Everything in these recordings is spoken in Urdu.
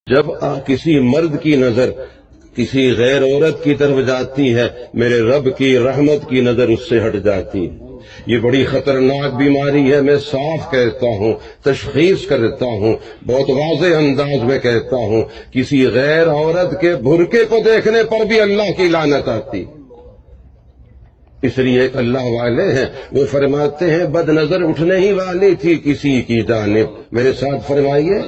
جب کسی مرد کی نظر کسی غیر عورت کی طرف جاتی ہے، میرے رب کی رحمت کی نظر اس سے ہٹ جاتی ہے۔ یہ بڑی خطرناک بیماری ہے، میں صاف کہتا ہوں، تشخیص کرتا ہوں، بہت واضح انداز میں کہتا ہوں، کسی غیر عورت کے برقعے کو دیکھنے پر بھی اللہ کی لعنت آتی۔ اس لیے ایک اللہ والے ہیں، وہ فرماتے ہیں بد نظر اٹھنے ہی والی تھی کسی کی جانب، میرے ساتھ فرمائیے،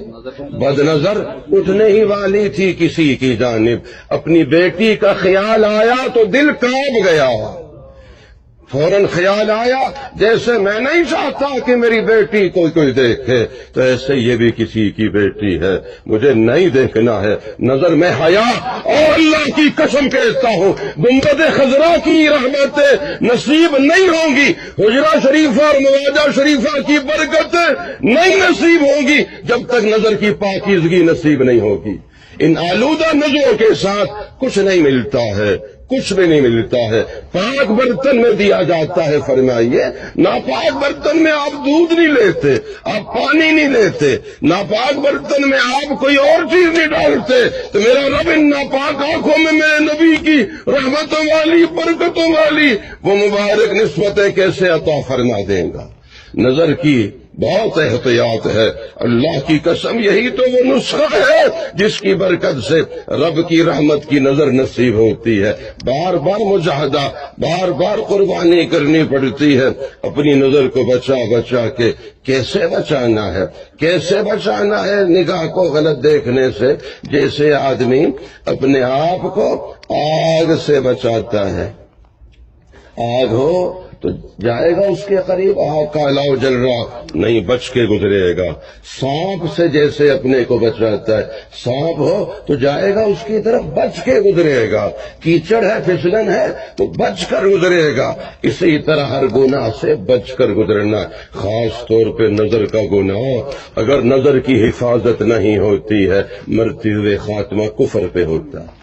بد نظر اٹھنے ہی والی تھی کسی کی جانب، اپنی بیٹی کا خیال آیا تو دل کانپ گیا، فوراً خیال آیا جیسے میں نہیں چاہتا کہ میری بیٹی کو کوئی دیکھے، تو ایسے یہ بھی کسی کی بیٹی ہے، مجھے نہیں دیکھنا ہے، نظر میں حیا، اور اللہ کی قسم کہتا ہوں گنبد خضرا کی رحمتیں نصیب نہیں ہوں گی، حجرہ شریفہ اور مواجہ شریفہ کی برکتیں نہیں نصیب ہوں گی جب تک نظر کی پاکیزگی نصیب نہیں ہوگی۔ ان آلودہ نظروں کے ساتھ کچھ نہیں ملتا ہے، کچھ بھی نہیں ملتا ہے۔ پاک برتن میں دیا جاتا ہے، فرمائیے ناپاک برتن میں آپ دودھ نہیں لیتے، آپ پانی نہیں لیتے، ناپاک برتن میں آپ کوئی اور چیز نہیں ڈالتے، تو میرا رب ان ناپاک آنکھوں میں میرے نبی کی رحمتوں والی برکتوں والی وہ مبارک نسبتیں کیسے عطا فرما دے گا۔ نظر کی بہت احتیاط ہے، اللہ کی قسم یہی تو وہ نسخہ ہے جس کی برکت سے رب کی رحمت کی نظر نصیب ہوتی ہے۔ بار بار مجاہدہ، بار بار قربانی کرنی پڑتی ہے اپنی نظر کو بچا بچا کے۔ کیسے بچانا ہے، کیسے بچانا ہے نگاہ کو غلط دیکھنے سے؟ جیسے آدمی اپنے آپ کو آگ سے بچاتا ہے، آگ ہو تو جائے گا اس کے قریب، آگ کا الاؤ جل رہا نہیں، بچ کے گزرے گا۔ سانپ سے جیسے اپنے کو بچاتا ہے، سانپ ہو تو جائے گا اس کی طرف، بچ کے گزرے گا۔ کیچڑ ہے، پھسلن ہے تو بچ کر گزرے گا۔ اسی طرح ہر گناہ سے بچ کر گزرنا، خاص طور پہ نظر کا گناہ۔ اگر نظر کی حفاظت نہیں ہوتی ہے، مرتے ہوئے خاتمہ کفر پہ ہوتا ہے۔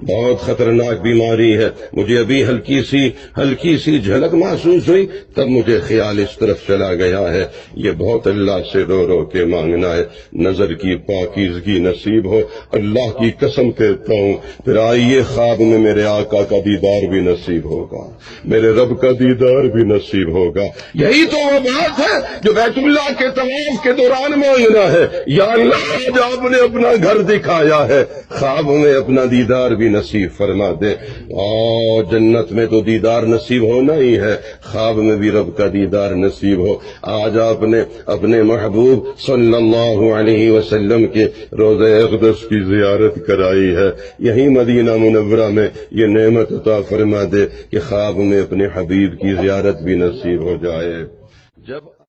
بہت خطرناک بیماری ہے۔ مجھے ابھی ہلکی سی جھلک محسوس ہوئی، تب مجھے خیال اس طرف چلا گیا ہے۔ یہ بہت اللہ سے رو رو کے مانگنا ہے، نظر کی پاکیزگی نصیب ہو۔ اللہ کی قسم کہتا ہوں، پھر آئیے خواب میں میرے آقا کا دیدار بھی نصیب ہوگا، میرے رب کا دیدار بھی نصیب ہوگا۔ یہی تو وہ بات ہے جو بیت اللہ کے طواف کے دوران مانگنا ہے، یا اللہ آج آپ نے اپنا گھر دکھایا ہے، خواب میں اپنا دیدار بھی نصیب فرما دے۔ جنت میں تو دیدار نصیب ہونا ہی ہے، خواب میں بھی رب کا دیدار نصیب ہو۔ آج آپ نے اپنے محبوب صلی اللہ علیہ وسلم کے روضہ اقدس کی زیارت کرائی ہے، یہی مدینہ منورہ میں یہ نعمت عطا فرما دے کہ خواب میں اپنے حبیب کی زیارت بھی نصیب ہو جائے۔ جب